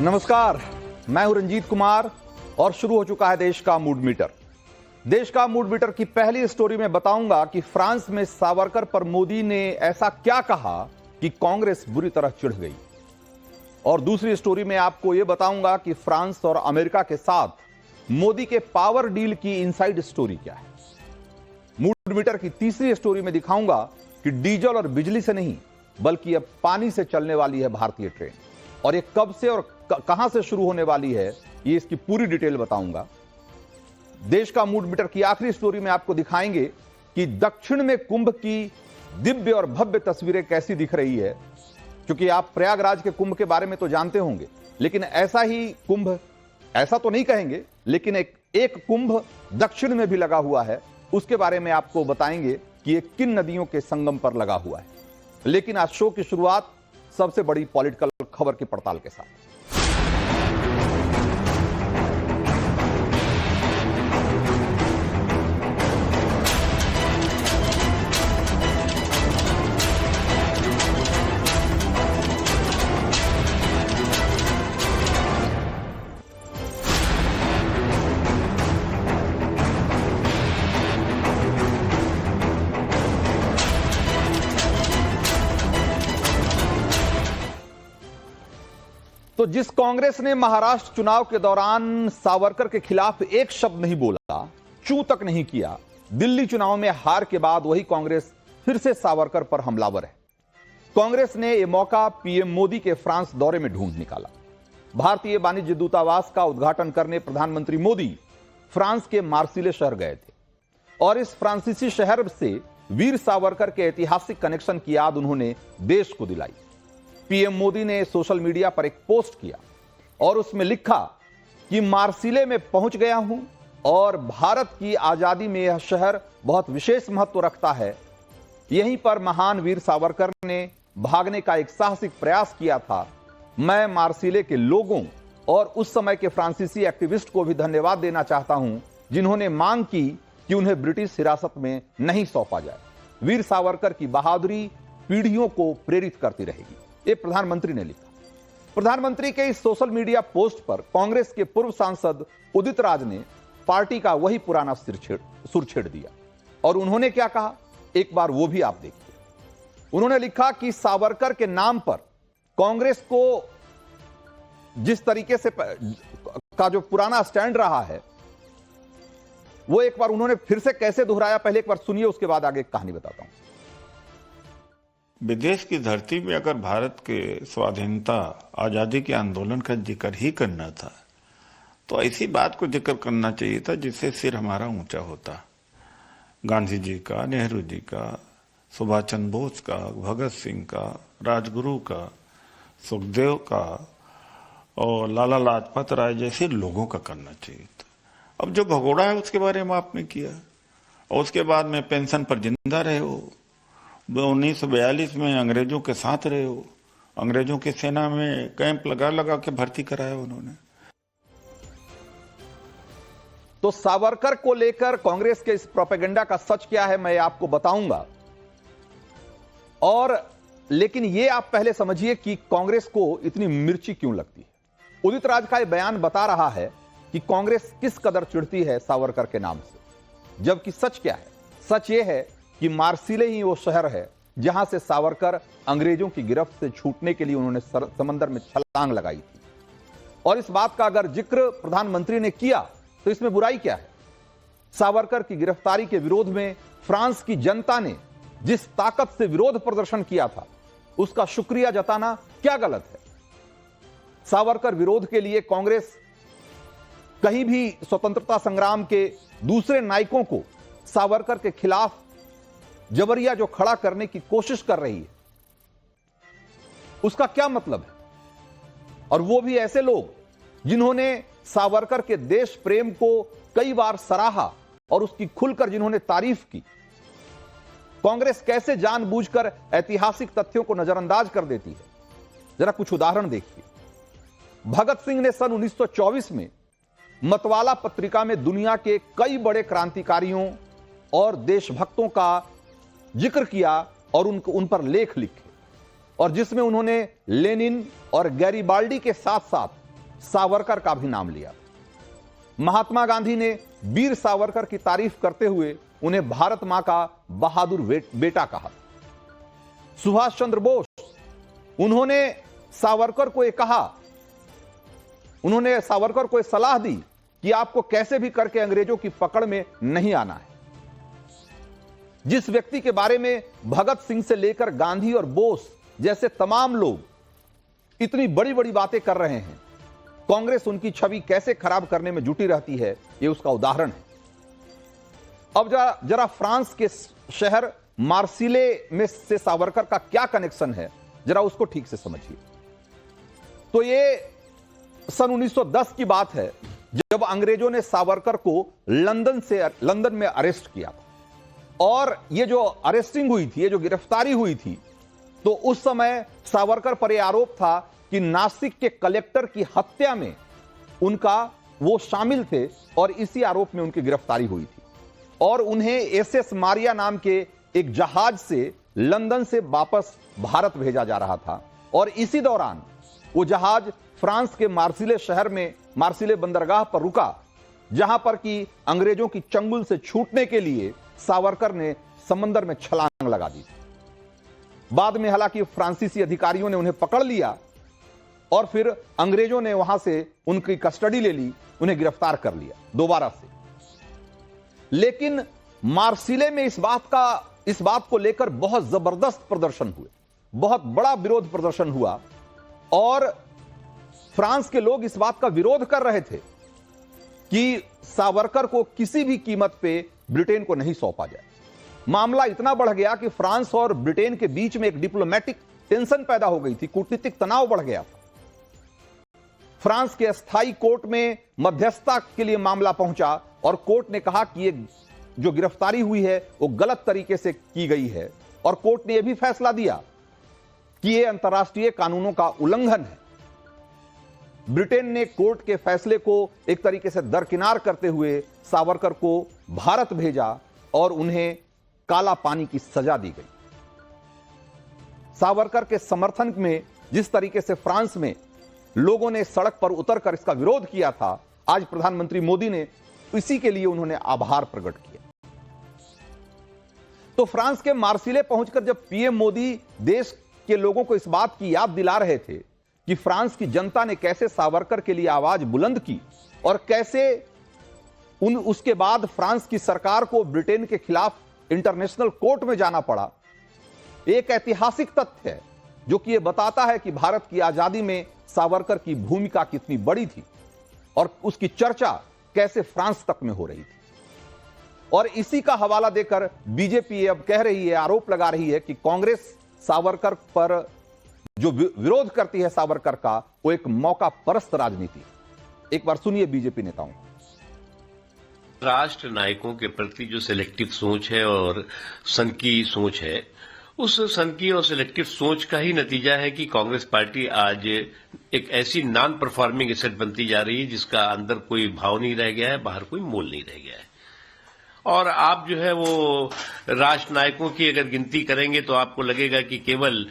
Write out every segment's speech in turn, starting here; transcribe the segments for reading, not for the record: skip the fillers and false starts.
नमस्कार, मैं हूं रंजीत कुमार और शुरू हो चुका है देश का मूड मीटर। देश का मूड मीटर की पहली स्टोरी में बताऊंगा कि फ्रांस में सावरकर पर मोदी ने ऐसा क्या कहा कि कांग्रेस बुरी तरह चिढ़ गई। और दूसरी स्टोरी में आपको यह बताऊंगा कि फ्रांस और अमेरिका के साथ मोदी के पावर डील की इनसाइड स्टोरी क्या है। मूड मीटर की तीसरी स्टोरी में दिखाऊंगा कि डीजल और बिजली से नहीं बल्कि अब पानी से चलने वाली है भारतीय ट्रेन, और ये कब से और कहां से शुरू होने वाली है, ये इसकी पूरी डिटेल बताऊंगा। देश का मूड मीटर की आखिरी स्टोरी में आपको दिखाएंगे कि दक्षिण में कुंभ की दिव्य और भव्य तस्वीरें कैसी दिख रही है। क्योंकि आप प्रयागराज के कुंभ के बारे में तो जानते होंगे, लेकिन ऐसा ही कुंभ, ऐसा तो नहीं कहेंगे, लेकिन एक कुंभ दक्षिण में भी लगा हुआ है। उसके बारे में आपको बताएंगे कि ये किन नदियों के संगम पर लगा हुआ है। लेकिन आज शो की शुरुआत सबसे बड़ी पॉलिटिकल खबर की पड़ताल के साथ। तो जिस कांग्रेस ने महाराष्ट्र चुनाव के दौरान सावरकर के खिलाफ एक शब्द नहीं बोला, चू तक नहीं किया, दिल्ली चुनाव में हार के बाद वही कांग्रेस फिर से सावरकर पर हमलावर है। कांग्रेस ने यह मौका पीएम मोदी के फ्रांस दौरे में ढूंढ निकाला। भारतीय वाणिज्य दूतावास का उद्घाटन करने प्रधानमंत्री मोदी फ्रांस के मार्सिले शहर गए थे और इस फ्रांसीसी शहर से वीर सावरकर के ऐतिहासिक कनेक्शन की याद उन्होंने देश को दिलाई। पीएम मोदी ने सोशल मीडिया पर एक पोस्ट किया और उसमें लिखा कि मार्सिले में पहुंच गया हूं और भारत की आजादी में यह शहर बहुत विशेष महत्व रखता है। यहीं पर महान वीर सावरकर ने भागने का एक साहसिक प्रयास किया था। मैं मार्सिले के लोगों और उस समय के फ्रांसीसी एक्टिविस्ट को भी धन्यवाद देना चाहता हूं जिन्होंने मांग की कि उन्हें ब्रिटिश हिरासत में नहीं सौंपा जाए। वीर सावरकर की बहादुरी पीढ़ियों को प्रेरित करती रहेगी, ये प्रधानमंत्री ने लिखा। प्रधानमंत्री के इस सोशल मीडिया पोस्ट पर कांग्रेस के पूर्व सांसद उदित राज ने पार्टी का वही पुराना सुर छेड़ दिया। और उन्होंने क्या कहा, एक बार वो भी आप देखिए। उन्होंने लिखा कि सावरकर के नाम पर कांग्रेस को जिस तरीके से का जो पुराना स्टैंड रहा है, वो एक बार उन्होंने फिर से कैसे दोहराया, पहले एक बार सुनिए, उसके बाद आगे कहानी बताता हूं। विदेश की धरती में अगर भारत के स्वाधीनता आजादी के आंदोलन का जिक्र ही करना था तो ऐसी बात को जिक्र करना चाहिए था जिससे सिर हमारा ऊंचा होता। गांधी जी का, नेहरू जी का, सुभाष चंद्र बोस का, भगत सिंह का, राजगुरु का, सुखदेव का और लाला लाजपत राय जैसे लोगों का करना चाहिए था। अब जो भगोड़ा है उसके बारे में आपने किया और उसके बाद में पेंशन पर जिंदा रहे हो। 1942 में अंग्रेजों के साथ रहे हो, अंग्रेजों की सेना में कैंप लगा लगा के भर्ती कराया उन्होंने। तो सावरकर को लेकर कांग्रेस के इस प्रोपेगेंडा का सच क्या है मैं आपको बताऊंगा। और लेकिन यह आप पहले समझिए कि कांग्रेस को इतनी मिर्ची क्यों लगती है। उदित राज का यह बयान बता रहा है कि कांग्रेस किस कदर चिढ़ती है सावरकर के नाम से, जबकि सच क्या है। सच यह है कि मार्सिले ही वो शहर है जहां से सावरकर अंग्रेजों की गिरफ्त से छूटने के लिए उन्होंने समंदर में छलांग लगाई थी। और इस बात का अगर जिक्र प्रधानमंत्री ने किया तो इसमें बुराई क्या है। सावरकर की गिरफ्तारी के विरोध में फ्रांस की जनता ने जिस ताकत से विरोध प्रदर्शन किया था उसका शुक्रिया जताना क्या गलत है। सावरकर विरोध के लिए कांग्रेस कहीं भी स्वतंत्रता संग्राम के दूसरे नायकों को सावरकर के खिलाफ जबरिया जो खड़ा करने की कोशिश कर रही है उसका क्या मतलब है। और वो भी ऐसे लोग जिन्होंने सावरकर के देश प्रेम को कई बार सराहा और उसकी खुलकर जिन्होंने तारीफ की। कांग्रेस कैसे जानबूझकर ऐतिहासिक तथ्यों को नजरअंदाज कर देती है, जरा कुछ उदाहरण देखिए। भगत सिंह ने सन 1924 में मतवाला पत्रिका में दुनिया के कई बड़े क्रांतिकारियों और देशभक्तों का जिक्र किया और उन पर लेख लिखे, और जिसमें उन्होंने लेनिन और गैरिबाल्डी के साथ साथ सावरकर का भी नाम लिया। महात्मा गांधी ने वीर सावरकर की तारीफ करते हुए उन्हें भारत मां का बहादुर बेटा कहा। सुभाष चंद्र बोस, उन्होंने सावरकर को सलाह दी कि आपको कैसे भी करके अंग्रेजों की पकड़ में नहीं आना है। जिस व्यक्ति के बारे में भगत सिंह से लेकर गांधी और बोस जैसे तमाम लोग इतनी बड़ी बड़ी बातें कर रहे हैं, कांग्रेस उनकी छवि कैसे खराब करने में जुटी रहती है, यह उसका उदाहरण है। अब जरा फ्रांस के शहर मार्सिले में से सावरकर का क्या कनेक्शन है, जरा उसको ठीक से समझिए। तो यह सन 1910 की बात है, जब अंग्रेजों ने सावरकर को लंदन में अरेस्ट किया था। और यह जो अरेस्टिंग हुई थी, यह जो गिरफ्तारी हुई थी, तो उस समय सावरकर पर यह आरोप था कि नासिक के कलेक्टर की हत्या में वो शामिल थे और इसी आरोप में उनकी गिरफ्तारी हुई थी। और उन्हें एसएस मारिया नाम के एक जहाज से लंदन से वापस भारत भेजा जा रहा था। और इसी दौरान वो जहाज फ्रांस के मार्सिले शहर में मार्सिले बंदरगाह पर रुका, जहां पर कि अंग्रेजों की चंगुल से छूटने के लिए सावरकर ने समंदर में छलांग लगा दी। बाद में हालांकि फ्रांसीसी अधिकारियों ने उन्हें पकड़ लिया और फिर अंग्रेजों ने वहां से उनकी कस्टडी ले ली, उन्हें गिरफ्तार कर लिया दोबारा से। लेकिन मार्सिले में इस बात को लेकर बहुत जबरदस्त प्रदर्शन हुए, बहुत बड़ा विरोध प्रदर्शन हुआ और फ्रांस के लोग इस बात का विरोध कर रहे थे कि सावरकर को किसी भी कीमत पे ब्रिटेन को नहीं सौंपा जाए। मामला इतना बढ़ गया कि फ्रांस और ब्रिटेन के बीच में एक डिप्लोमेटिक टेंशन पैदा हो गई थी, कूटनीतिक तनाव बढ़ गया था। फ्रांस के अस्थायी कोर्ट में मध्यस्थता के लिए मामला पहुंचा और कोर्ट ने कहा कि ये जो गिरफ्तारी हुई है वो गलत तरीके से की गई है। और कोर्ट ने यह भी फैसला दिया कि यह अंतर्राष्ट्रीय कानूनों का उल्लंघन है। ब्रिटेन ने कोर्ट के फैसले को एक तरीके से दरकिनार करते हुए सावरकर को भारत भेजा और उन्हें काला पानी की सजा दी गई। सावरकर के समर्थन में जिस तरीके से फ्रांस में लोगों ने सड़क पर उतरकर इसका विरोध किया था, आज प्रधानमंत्री मोदी ने इसी के लिए उन्होंने आभार प्रकट किया। तो फ्रांस के मार्सिले पहुंचकर जब पीएम मोदी देश के लोगों को इस बात की याद दिला रहे थे कि फ्रांस की जनता ने कैसे सावरकर के लिए आवाज बुलंद की और कैसे उसके बाद फ्रांस की सरकार को ब्रिटेन के खिलाफ इंटरनेशनल कोर्ट में जाना पड़ा, एक ऐतिहासिक तथ्य है जो कि यह बताता है कि भारत की आजादी में सावरकर की भूमिका कितनी बड़ी थी और उसकी चर्चा कैसे फ्रांस तक में हो रही थी। और इसी का हवाला देकर बीजेपी अब कह रही है, आरोप लगा रही है कि कांग्रेस सावरकर पर जो विरोध करती है सावरकर का, वो एक मौका परस्त राजनीति। एक बार सुनिए बीजेपी नेताओं। राष्ट्र नायकों के प्रति जो सिलेक्टिव सोच है और सनकी सोच है, उस सनकी और सिलेक्टिव सोच का ही नतीजा है कि कांग्रेस पार्टी आज एक ऐसी नॉन परफॉर्मिंग एसेट बनती जा रही है जिसका अंदर कोई भाव नहीं रह गया है, बाहर कोई मोल नहीं रह गया है। और आप जो है वो राष्ट्र नायकों की अगर गिनती करेंगे तो आपको लगेगा कि केवल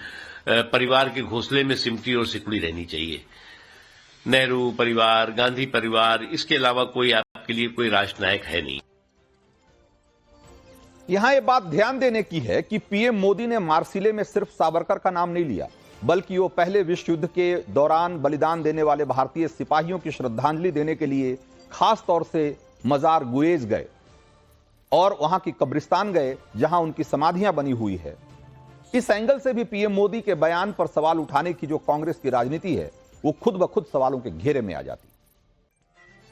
परिवार के घोंसले में सिमटी और सिकुड़ी रहनी चाहिए। नेहरू परिवार, गांधी परिवार, इसके अलावा कोई आपके लिए कोई राष्ट्र नायक है नहीं। यहां यह बात ध्यान देने की है कि पीएम मोदी ने मार्सिले में सिर्फ सावरकर का नाम नहीं लिया, बल्कि वो पहले विश्व युद्ध के दौरान बलिदान देने वाले भारतीय सिपाहियों की श्रद्धांजलि देने के लिए खास तौर से मजार गुरेज गए और वहां की कब्रिस्तान गए जहां उनकी समाधियां बनी हुई है। इस एंगल से भी पीएम मोदी के बयान पर सवाल उठाने की जो कांग्रेस की राजनीति है वो खुद ब खुद सवालों के घेरे में आ जाती।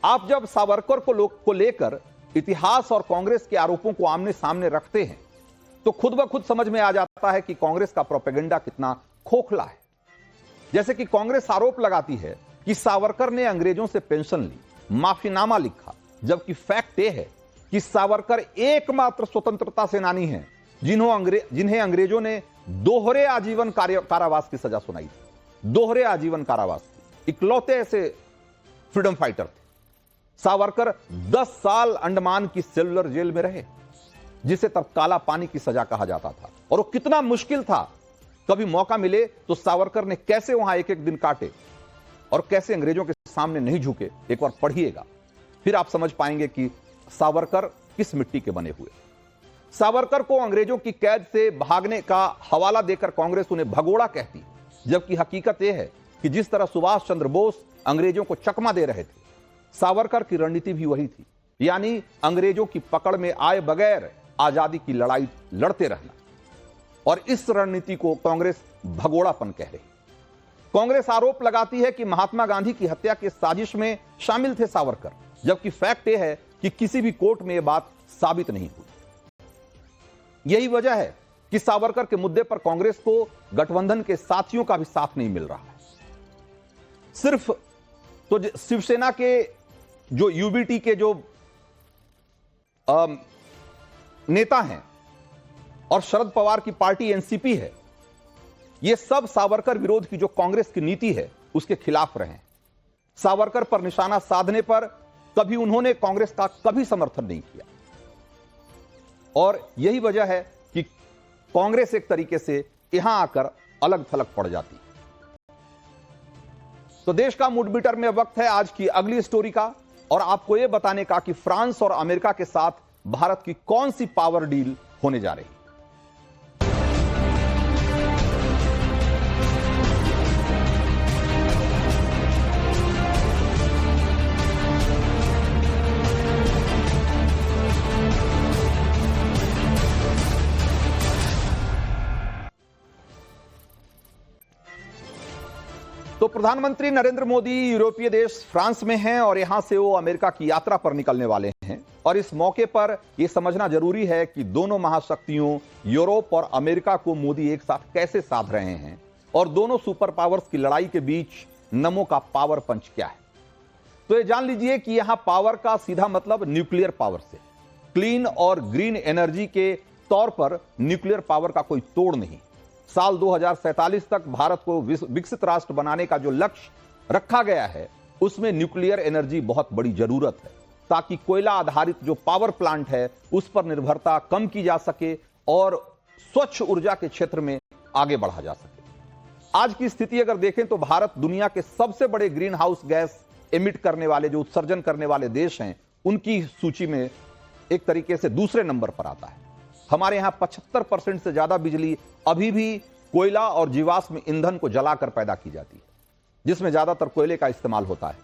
आप जब सावरकर को लेकर इतिहास और कांग्रेस के आरोपों को आमने सामने रखते हैं तो खुद ब खुद समझ में आ जाता है कि कांग्रेस का प्रोपेगेंडा कितना खोखला है। जैसे कि कांग्रेस आरोप लगाती है कि सावरकर ने अंग्रेजों से पेंशन ली, माफीनामा लिखा, जबकि फैक्ट यह है कि सावरकर एकमात्र स्वतंत्रता सेनानी हैं जिन्हें अंग्रेजों ने दोहरे आजीवन कारावास की सजा सुनाई थी। दोहरे आजीवन कारावास की इकलौते ऐसे फ्रीडम फाइटर थे। सावरकर 10 साल अंडमान की सेलुलर जेल में रहे, जिसे तब काला पानी की सजा कहा जाता था। और वो कितना मुश्किल था, कभी मौका मिले तो सावरकर ने कैसे वहां एक एक दिन काटे और कैसे अंग्रेजों के सामने नहीं झुके, एक बार पढ़िएगा, फिर आप समझ पाएंगे कि सावरकर किस मिट्टी के बने हुए। सावरकर को अंग्रेजों की कैद से भागने का हवाला देकर कांग्रेस उन्हें भगोड़ा कहती, जबकि हकीकत यह है कि जिस तरह सुभाष चंद्र बोस अंग्रेजों को चकमा दे रहे थे, सावरकर की रणनीति भी वही थी, यानी अंग्रेजों की पकड़ में आए बगैर आजादी की लड़ाई लड़ते रहना। और इस रणनीति को कांग्रेस भगोड़ापन कह रही। कांग्रेस आरोप लगाती है कि महात्मा गांधी की हत्या की साजिश में शामिल थे सावरकर, जबकि फैक्ट यह है कि किसी भी कोर्ट में यह बात साबित नहीं हुई। यही वजह है कि सावरकर के मुद्दे पर कांग्रेस को गठबंधन के साथियों का भी साथ नहीं मिल रहा है। सिर्फ तो शिवसेना के जो यूबीटी के जो नेता हैं और शरद पवार की पार्टी एनसीपी है, ये सब सावरकर विरोध की जो कांग्रेस की नीति है उसके खिलाफ रहे हैं। सावरकर पर निशाना साधने पर कभी उन्होंने कांग्रेस का कभी समर्थन नहीं किया, और यही वजह है कि कांग्रेस एक तरीके से यहां आकर अलग थलग पड़ जाती है। तो देश का मुठभेड़ में वक्त है आज की अगली स्टोरी का, और आपको यह बताने का कि फ्रांस और अमेरिका के साथ भारत की कौन सी पावर डील होने जा रही है। तो प्रधानमंत्री नरेंद्र मोदी यूरोपीय देश फ्रांस में हैं और यहां से वो अमेरिका की यात्रा पर निकलने वाले हैं, और इस मौके पर यह समझना जरूरी है कि दोनों महाशक्तियों यूरोप और अमेरिका को मोदी एक साथ कैसे साध रहे हैं, और दोनों सुपर पावर्स की लड़ाई के बीच नमो का पावर पंच क्या है। तो ये जान लीजिए कि यहां पावर का सीधा मतलब न्यूक्लियर पावर से, क्लीन और ग्रीन एनर्जी के तौर पर न्यूक्लियर पावर का कोई तोड़ नहीं। साल 2047 तक भारत को विकसित राष्ट्र बनाने का जो लक्ष्य रखा गया है, उसमें न्यूक्लियर एनर्जी बहुत बड़ी जरूरत है, ताकि कोयला आधारित जो पावर प्लांट है उस पर निर्भरता कम की जा सके और स्वच्छ ऊर्जा के क्षेत्र में आगे बढ़ा जा सके। आज की स्थिति अगर देखें तो भारत दुनिया के सबसे बड़े ग्रीन हाउस गैस एमिट करने वाले, जो उत्सर्जन करने वाले देश हैं, उनकी सूची में एक तरीके से दूसरे नंबर पर आता है। हमारे यहां 75% से ज्यादा बिजली अभी भी कोयला और जीवाश्म ईंधन को जलाकर पैदा की जाती है, जिसमें ज्यादातर कोयले का इस्तेमाल होता है।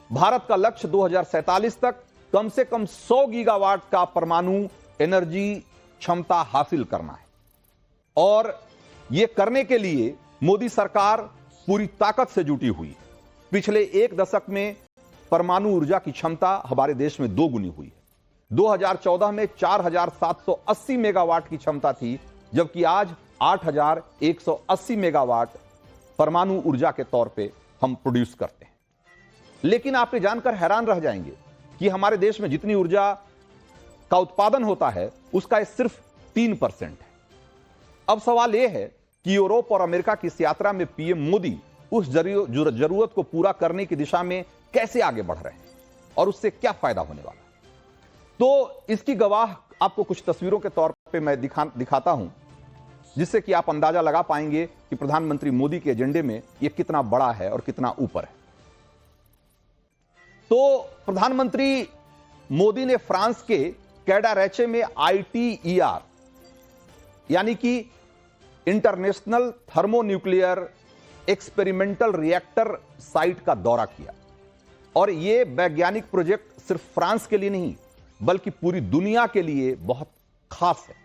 भारत का लक्ष्य 2047 तक कम से कम 100 गीगावाट का परमाणु एनर्जी क्षमता हासिल करना है, और यह करने के लिए मोदी सरकार पूरी ताकत से जुटी हुई है। पिछले एक दशक में परमाणु ऊर्जा की क्षमता हमारे देश में 2 गुनी हुई है। 2014 में 4780 मेगावाट की क्षमता थी, जबकि आज 8180 मेगावाट परमाणु ऊर्जा के तौर पे हम प्रोड्यूस करते हैं। लेकिन आप ये जानकर हैरान रह जाएंगे कि हमारे देश में जितनी ऊर्जा का उत्पादन होता है उसका सिर्फ 3% है। अब सवाल यह है कि यूरोप और अमेरिका की इस यात्रा में पीएम मोदी उस जरूरत को पूरा करने की दिशा में कैसे आगे बढ़ रहे हैं और उससे क्या फायदा होने वाला है। तो इसकी गवाह आपको कुछ तस्वीरों के तौर पे मैं दिखाता हूं, जिससे कि आप अंदाजा लगा पाएंगे कि प्रधानमंत्री मोदी के एजेंडे में यह कितना बड़ा है और कितना ऊपर है। तो प्रधानमंत्री मोदी ने फ्रांस के कैडारेचे में ITER यानी कि international thermonuclear experimental reactor site का दौरा किया, और यह वैज्ञानिक प्रोजेक्ट सिर्फ फ्रांस के लिए नहीं बल्कि पूरी दुनिया के लिए बहुत खास है,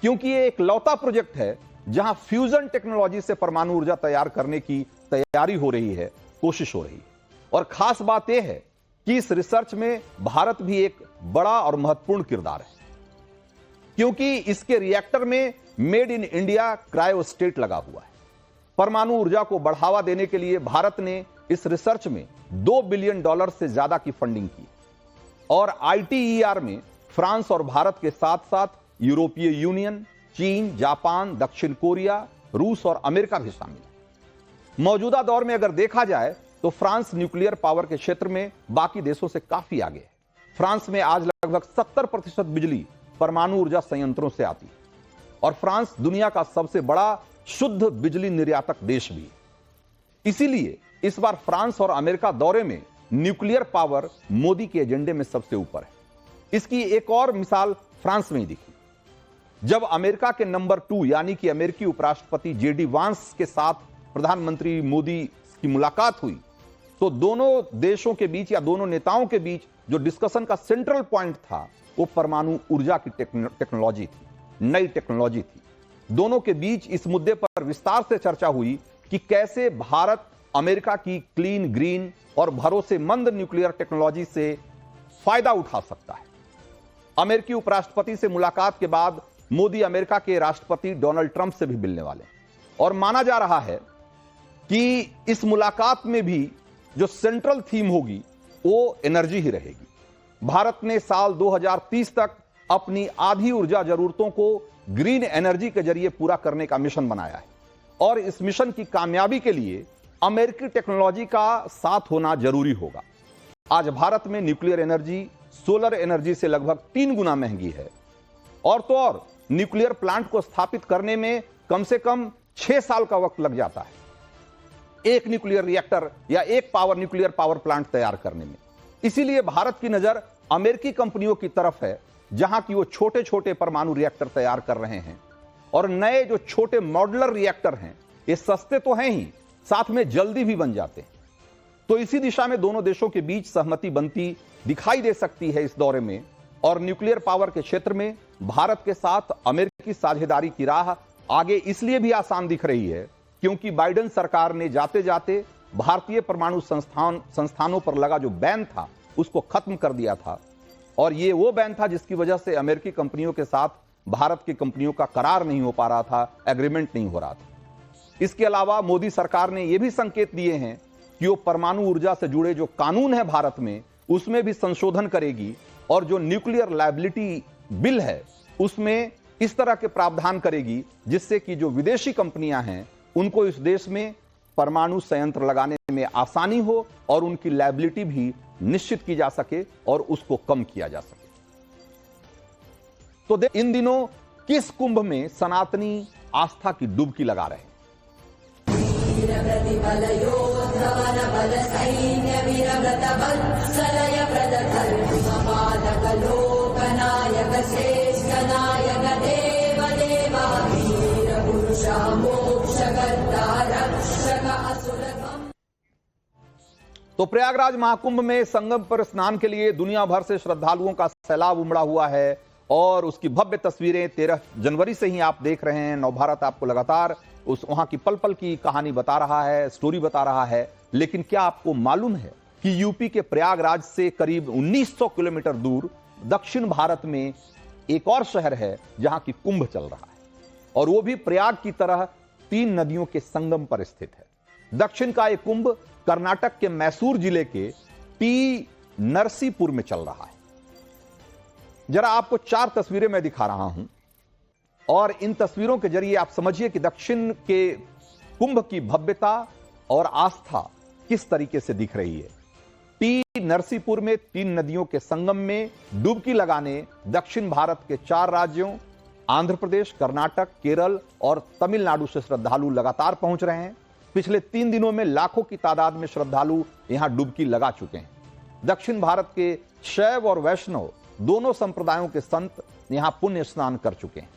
क्योंकि यह एक लौता प्रोजेक्ट है जहां फ्यूजन टेक्नोलॉजी से परमाणु ऊर्जा तैयार करने की तैयारी हो रही है, कोशिश हो रही है। और खास बात यह है कि इस रिसर्च में भारत भी एक बड़ा और महत्वपूर्ण किरदार है, क्योंकि इसके रिएक्टर में मेड इन इंडिया क्रायोस्टेट लगा हुआ है। परमाणु ऊर्जा को बढ़ावा देने के लिए भारत ने इस रिसर्च में $2 बिलियन से ज्यादा की फंडिंग की, और ITER में फ्रांस और भारत के साथ साथ यूरोपीय यूनियन, चीन, जापान, दक्षिण कोरिया, रूस और अमेरिका भी शामिल है। मौजूदा दौर में अगर देखा जाए तो फ्रांस न्यूक्लियर पावर के क्षेत्र में बाकी देशों से काफी आगे है। फ्रांस में आज लगभग 70% बिजली परमाणु ऊर्जा संयंत्रों से आती है, और फ्रांस दुनिया का सबसे बड़ा शुद्ध बिजली निर्यातक देश भी है। इसीलिए इस बार फ्रांस और अमेरिका दौरे में न्यूक्लियर पावर मोदी के एजेंडे में सबसे ऊपर है। इसकी एक और मिसाल फ्रांस में ही दिखी, जब अमेरिका के नंबर 2 यानी कि अमेरिकी उपराष्ट्रपति जेडी वांस के साथ प्रधानमंत्री मोदी की मुलाकात हुई, तो दोनों देशों के बीच या दोनों नेताओं के बीच जो डिस्कशन का सेंट्रल पॉइंट था वो परमाणु ऊर्जा की टेक्नोलॉजी थी, नई टेक्नोलॉजी थी। दोनों के बीच इस मुद्दे पर विस्तार से चर्चा हुई कि कैसे भारत अमेरिका की क्लीन, ग्रीन और भरोसेमंद न्यूक्लियर टेक्नोलॉजी से फायदा उठा सकता है। अमेरिकी उपराष्ट्रपति से मुलाकात के बाद मोदी अमेरिका के राष्ट्रपति डोनाल्ड ट्रंप से भी मिलने वाले और माना जा रहा है कि इस मुलाकात में भी जो सेंट्रल थीम होगी वो एनर्जी ही रहेगी। भारत ने साल 2030 तक अपनी आधी ऊर्जा जरूरतों को ग्रीन एनर्जी के जरिए पूरा करने का मिशन बनाया है और इस मिशन की कामयाबी के लिए अमेरिकी टेक्नोलॉजी का साथ होना जरूरी होगा। आज भारत में न्यूक्लियर एनर्जी सोलर एनर्जी से लगभग 3 गुना महंगी है और तो और न्यूक्लियर प्लांट को स्थापित करने में कम से कम 6 साल का वक्त लग जाता है, एक न्यूक्लियर रिएक्टर या एक न्यूक्लियर पावर प्लांट तैयार करने में। इसीलिए भारत की नजर अमेरिकी कंपनियों की तरफ है, जहां की वो छोटे छोटे परमाणु रिएक्टर तैयार कर रहे हैं और नए जो छोटे मॉड्यूलर रिएक्टर हैं ये सस्ते तो हैं ही, साथ में जल्दी भी बन जाते हैं। तो इसी दिशा में दोनों देशों के बीच सहमति बनती दिखाई दे सकती है इस दौरे में। और न्यूक्लियर पावर के क्षेत्र में भारत के साथ अमेरिकी साझेदारी की राह आगे इसलिए भी आसान दिख रही है क्योंकि बाइडेन सरकार ने जाते जाते भारतीय परमाणु संस्थानों पर लगा जो बैन था उसको खत्म कर दिया था और ये वो बैन था जिसकी वजह से अमेरिकी कंपनियों के साथ भारत की कंपनियों का करार नहीं हो पा रहा था, एग्रीमेंट नहीं हो रहा था। इसके अलावा मोदी सरकार ने यह भी संकेत दिए हैं कि वो परमाणु ऊर्जा से जुड़े जो कानून है भारत में उसमें भी संशोधन करेगी और जो न्यूक्लियर लायबिलिटी बिल है उसमें इस तरह के प्रावधान करेगी जिससे कि जो विदेशी कंपनियां हैं उनको इस देश में परमाणु संयंत्र लगाने में आसानी हो और उनकी लायबिलिटी भी निश्चित की जा सके और उसको कम किया जा सके। तो इन दिनों किस कुंभ में सनातनी आस्था की डुबकी लगा रहे हैं? तो प्रयागराज महाकुंभ में संगम पर स्नान के लिए दुनिया भर से श्रद्धालुओं का सैलाब उमड़ा हुआ है और उसकी भव्य तस्वीरें 13 जनवरी से ही आप देख रहे हैं। नवभारत आपको लगातार उस वहां की पल पल की कहानी बता रहा है, स्टोरी बता रहा है। लेकिन क्या आपको मालूम है कि यूपी के प्रयागराज से करीब 1900 किलोमीटर दूर दक्षिण भारत में एक और शहर है जहां की कुंभ चल रहा है और वो भी प्रयाग की तरह 3 नदियों के संगम पर स्थित है। दक्षिण का एक कुंभ कर्नाटक के मैसूर जिले के टी नरसीपुर में चल रहा है। जरा आपको 4 तस्वीरें मैं दिखा रहा हूं और इन तस्वीरों के जरिए आप समझिए कि दक्षिण के कुंभ की भव्यता और आस्था किस तरीके से दिख रही है। टी नरसीपुर में 3 नदियों के संगम में डुबकी लगाने दक्षिण भारत के 4 राज्यों आंध्र प्रदेश, कर्नाटक, केरल और तमिलनाडु से श्रद्धालु लगातार पहुंच रहे हैं। पिछले 3 दिनों में लाखों की तादाद में श्रद्धालु यहां डुबकी लगा चुके हैं। दक्षिण भारत के शैव और वैष्णव दोनों संप्रदायों के संत यहां पुण्य स्नान कर चुके हैं।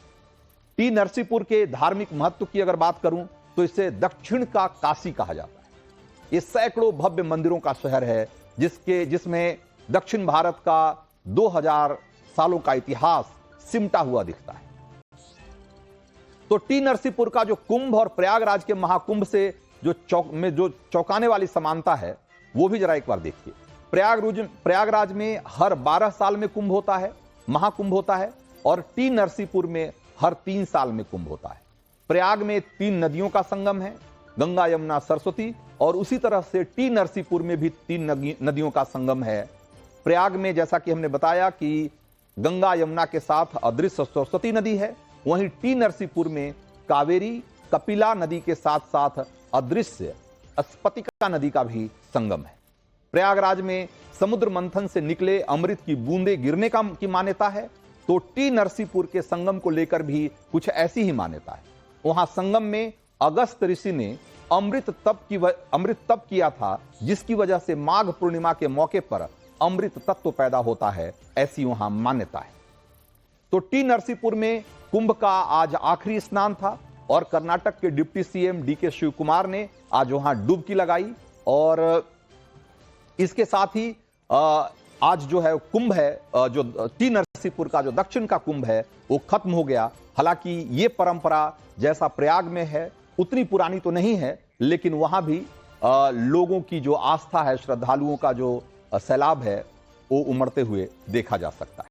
टी नरसीपुर के धार्मिक महत्व की अगर बात करूं तो इसे दक्षिण का काशी कहा जाता है। ये सैकड़ों भव्य मंदिरों का शहर है जिसमें दक्षिण भारत का 2000 सालों का इतिहास सिमटा हुआ दिखता है। तो टी नरसीपुर का जो कुंभ और प्रयागराज के महाकुंभ से जो चौंकाने वाली समानता है वो भी जरा एक बार देखिए। प्रयागराज में हर 12 साल में कुंभ होता है, महाकुंभ होता है और टी नरसीपुर में हर 3 साल में कुंभ होता है। प्रयाग में 3 नदियों का संगम है, गंगा, यमुना, सरस्वती, और उसी तरह से टी नरसीपुर में भी 3 नदियों का संगम है। प्रयाग में जैसा कि हमने बताया कि गंगा यमुना के साथ अदृश्य सरस्वती नदी है, वहीं टी नरसीपुर में कावेरी कपिला नदी के साथ साथ अदृश्य स्फटिका नदी का भी संगम है। प्रयागराज में समुद्र मंथन से निकले अमृत की बूंदें गिरने की मान्यता है, तो टी नरसीपुर के संगम को लेकर भी कुछ ऐसी ही मान्यता है। वहां संगम में अगस्त ऋषि ने अमृत तप किया था, जिसकी वजह से माघ पूर्णिमा के मौके पर अमृत तत्व पैदा होता है, ऐसी वहां मान्यता है। तो टी नरसीपुर में कुंभ का आज आखिरी स्नान था और कर्नाटक के डिप्टी सीएम डीके शिव कुमार ने आज वहां डुबकी लगाई। और इसके साथ ही आज जो है कुंभ है, जो टी नरसीपुर का जो दक्षिण का कुंभ है वो खत्म हो गया। हालांकि ये परंपरा जैसा प्रयाग में है उतनी पुरानी तो नहीं है, लेकिन वहां भी लोगों की जो आस्था है, श्रद्धालुओं का जो सैलाब है, वो उमड़ते हुए देखा जा सकता है।